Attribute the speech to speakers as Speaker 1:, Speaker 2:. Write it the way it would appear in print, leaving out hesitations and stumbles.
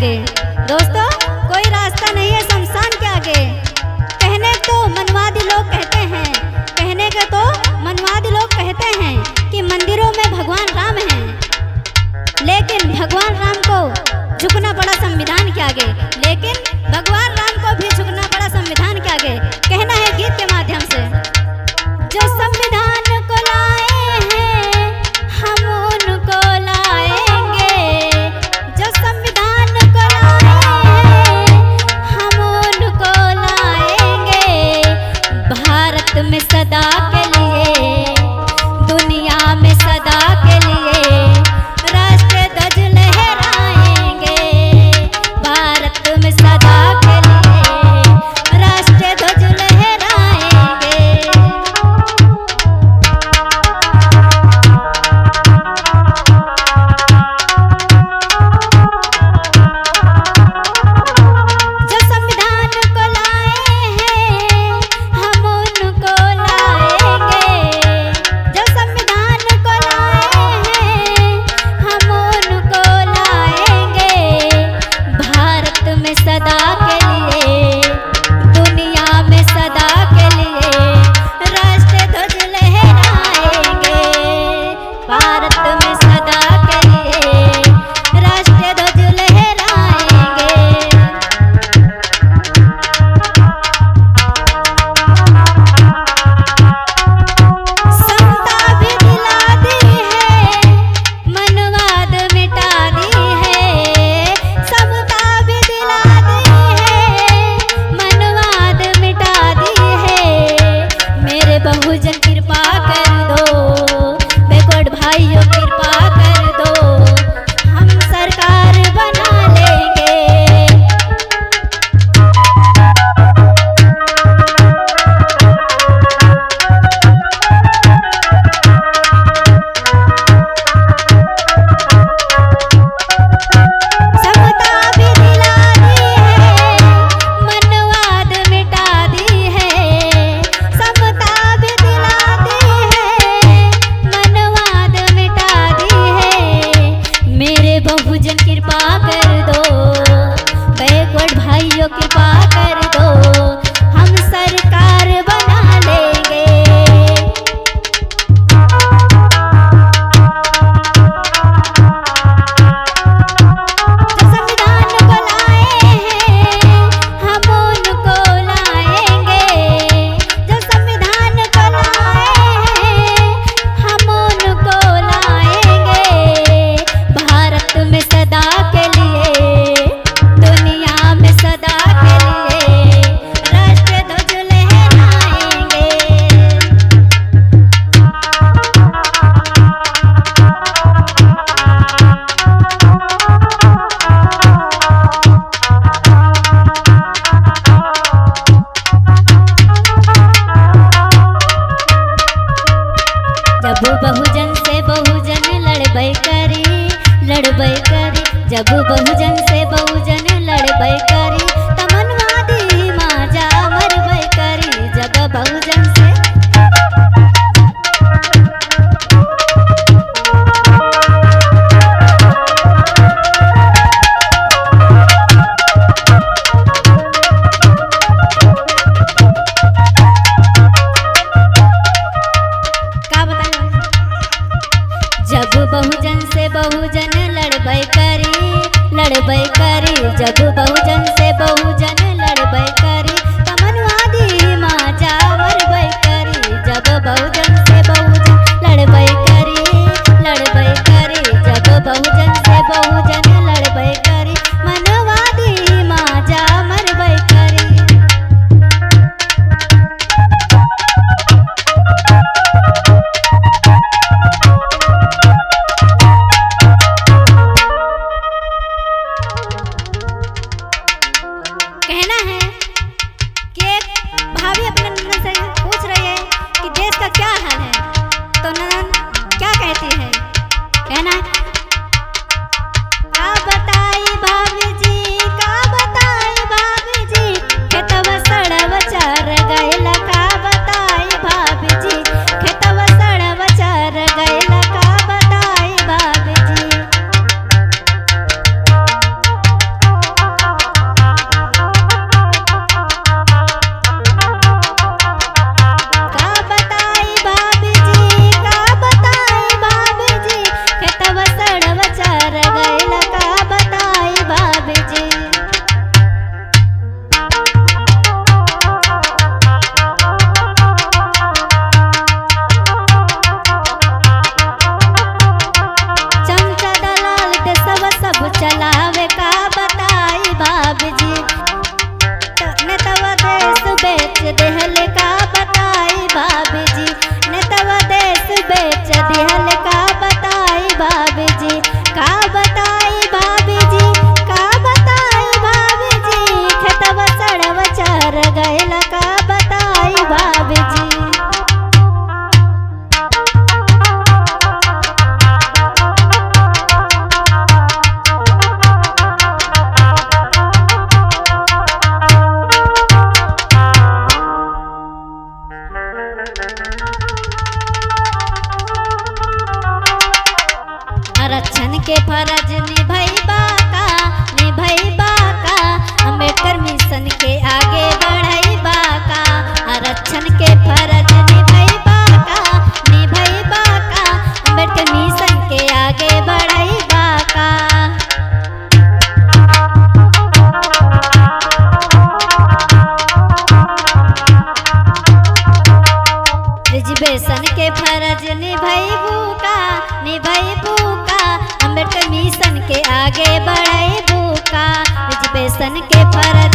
Speaker 1: आगे। दोस्तों, कोई रास्ता नहीं है शमशान के आगे। कहने तो मनवादी लोग कहते हैं, कहने के तो मनवादी लोग कहते हैं कि मंदिरों में भगवान राम हैं, लेकिन भगवान राम को झुकना पड़ा संविधान के आगे। लेकिन भगवान राम को भी झुकना पड़ा संविधान के आगे। कहना है गीत के माध्यम से, जो संविधान को लाए हैं हम उनको लाएंगे, जो संविधान को लाए हैं हम उनको लाएंगे। भारत में सदा के लिए, दुनिया में सदा के लिए राष्ट्रीय ध्वज लहराएंगे। भारत में सदा के लिए राष्ट्रीय ध्वज लहराएंगे। जो संविधान को लाए हैं हम उनको लाएंगे, जो संविधान को लाए हैं हम उनको लाएंगे। भारत में सदा के लिए, दुनिया में सदा के लिए राष्ट्रीय ध्वज लहराएंगे। भारत में सदा के लिए राष्ट्रीय ध्वज लहराएंगे। समता भी दिला दी है, मनवाद मिटा दी है। समता भी दिला दी है, मनवाद मिटा दी है। मेरे बहुजन कृपा कर दो, बैकवर्ड भाइयों कृपा कर दो, हम सरकार बना लेंगे। समता भी दिला दी है, मनवाद मिटा दी है। समता भी दिला दी है, मनवाद मिटा दी है। मेरे बहुजन कृपा कर दो, बैकवर्ड भाइयों कृपा कर दो, हम सरकार बना लेंगे। जो संविधान को लाए हैं हम उनको लाएंगे, जो संविधान को लाए हैं हम उनको लाएंगे। भारत में सदा के लिए, दुनिया में सदा के लिए राष्ट्रीय ध्वज लहराएंगे। जब बहुजन से बहुजन लड़बै करी, लड़बै करी। जब बहुजन से बहुजन लड़बै करी, तमनवादी माजा मरबै करी। जब बहुजन से का बताएं? जब बहुजन से बहुजन लड़बै करी, लड़बै करी। जब बहुजन से बहुजन लड़बै करी, तमनवादी माजा मरबै करी। जब बहुजन से बहुजन लड़बै करी, लड़बै करी। जब बहुजन से बहुजन लड़बै करी, मनवादी माजा मरबै करी। के फर्ज निभैबा का अम्बेडकर मिशन के आगे बढ़ैबा का आरक्षण के फर्ज निभैबा का अम्बेडकर मिशन के आगे बढ़ैबा का। रिजर्वेशन के फर्ज निभैबू का अम्बेडकर मिशन के आगे बढ़ैबू का रिजर्वेशन के फर्ज